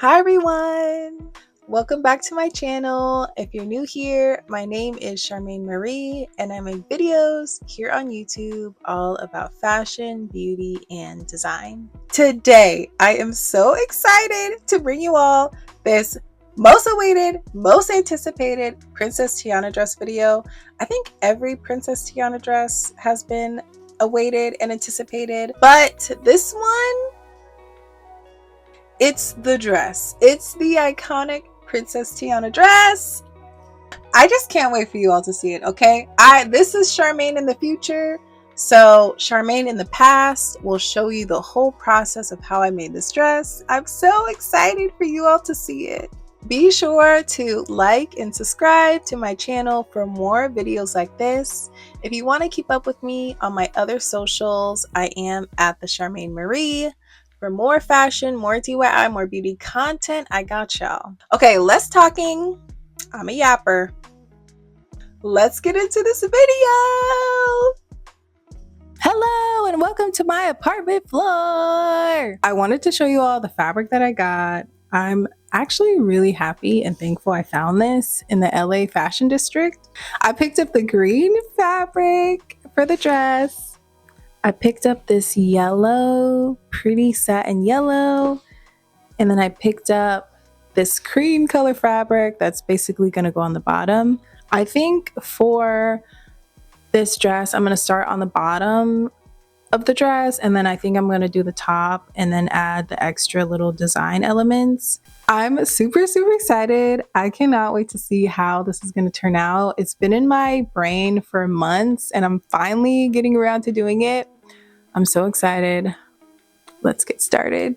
Hi everyone! Welcome back to my channel. If you're new here, my name is Charmaine Marie and I make videos here on YouTube all about fashion, beauty, and design. Today, I am so excited to bring you all this most awaited, most anticipated Princess Tiana dress video. I think every Princess Tiana dress has been awaited and anticipated, but this one, it's the dress. It's the iconic Princess Tiana dress. I just can't wait for you all to see it, okay? This is Charmaine in the future. So Charmaine in the past will show you the whole process of how I made this dress. I'm so excited for you all to see it. Be sure to like and subscribe to my channel for more videos like this. If you want to keep up with me on my other socials, I am at the Charmaine Marie. For more fashion, more DIY, more beauty content, I got y'all. Okay, less talking. I'm a yapper. Let's get into this video. Hello and welcome to my apartment floor. I wanted to show you all the fabric that I got. I'm actually really happy and thankful I found this in the LA fashion district. I picked up the green fabric for the dress. I picked up this yellow, pretty satin yellow, and then I picked up this cream color fabric that's basically going to go on the bottom. I think for this dress, I'm going to start on the bottom of the dress, and then I think I'm going to do the top and then add the extra little design elements. I'm super excited. I cannot wait to see how this is going to turn out. It's been in my brain for months and I'm finally getting around to doing it. I'm so excited. Let's get started.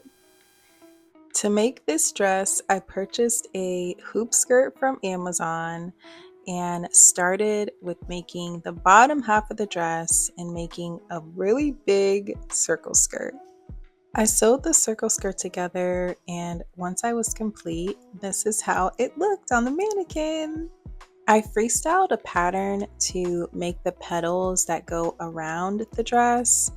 To make this dress, I purchased a hoop skirt from Amazon and started with making the bottom half of the dress and making a really big circle skirt. I sewed the circle skirt together, and once I was complete, this is how it looked on the mannequin. I freestyled a pattern to make the petals that go around the dress.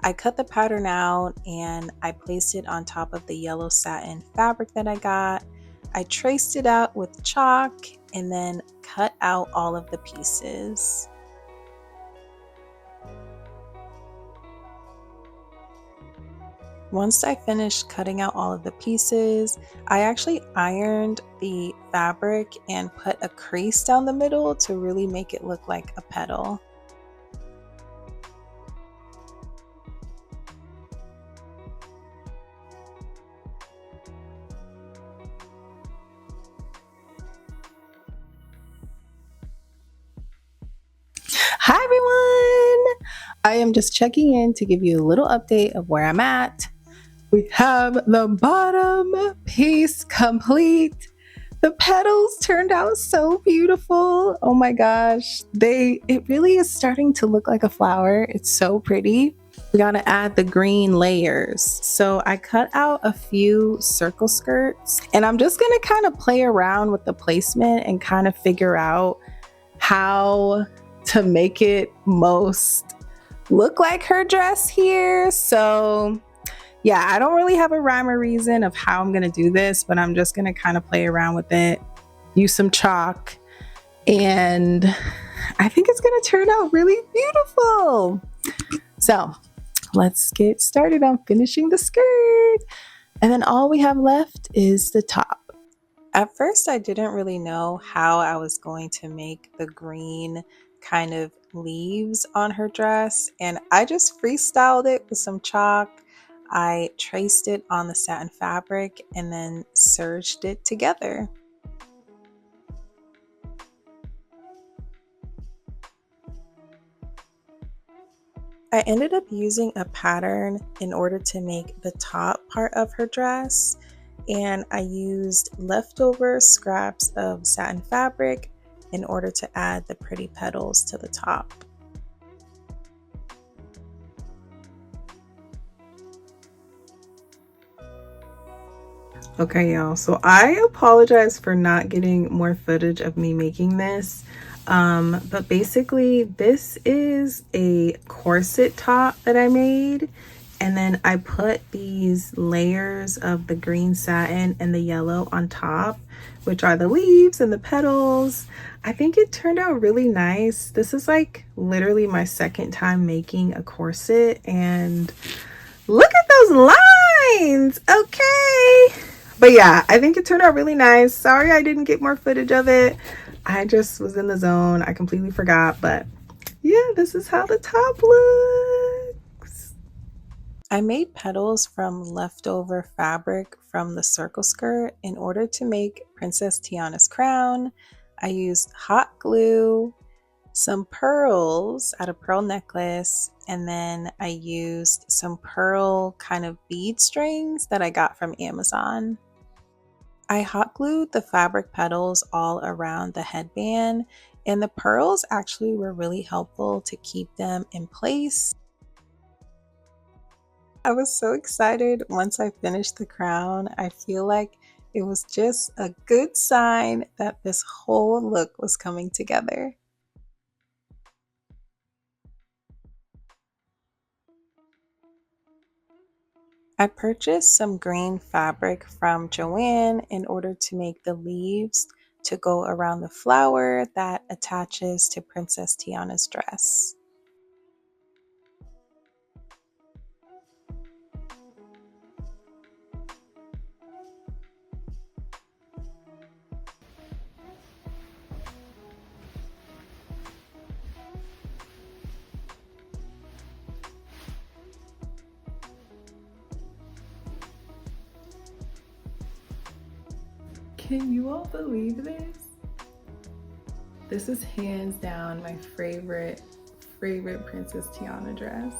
I cut the pattern out and I placed it on top of the yellow satin fabric that I got. I traced it out with chalk and then cut out all of the pieces. Once I finished cutting out all of the pieces, I actually ironed the fabric and put a crease down the middle to really make it look like a petal. Hi everyone! I am just checking in to give you a little update of where I'm at. We have the bottom piece complete. The petals turned out so beautiful. Oh my gosh. It really is starting to look like a flower. It's so pretty. We gotta add the green layers. So I cut out a few circle skirts and I'm just gonna kind of play around with the placement and kind of figure out how to make it most look like her dress here. So yeah, I don't really have a rhyme or reason of how I'm gonna do this, but I'm just gonna kind of play around with it, use some chalk, and I think it's gonna turn out really beautiful. So let's get started on finishing the skirt. And then all we have left is the top. At first, I didn't really know how I was going to make the green kind of leaves on her dress, and I just freestyled it with some chalk. I traced it on the satin fabric and then serged it together. I ended up using a pattern in order to make the top part of her dress, and I used leftover scraps of satin fabric in order to add the pretty petals to the top. Okay, y'all, so I apologize for not getting more footage of me making this. But basically this is a corset top that I made, And then I put these layers of the green satin and the yellow on top, which are the leaves and the petals. I think it turned out really nice. This is like literally my second time making a corset, and look at those lines. Okay. But yeah, I think it turned out really nice. Sorry I didn't get more footage of it. I just was in the zone. I completely forgot, but yeah, this is how the top looks. I made petals from leftover fabric from the circle skirt in order to make Princess Tiana's crown. I used hot glue, some pearls at a pearl necklace, and then I used some pearl kind of bead strings that I got from Amazon. I hot glued the fabric petals all around the headband, and the pearls actually were really helpful to keep them in place. I was so excited once I finished the crown. I feel like it was just a good sign that this whole look was coming together. I purchased some green fabric from Joann in order to make the leaves to go around the flower that attaches to Princess Tiana's dress. Can you all believe this? This is hands down my favorite Princess Tiana dress.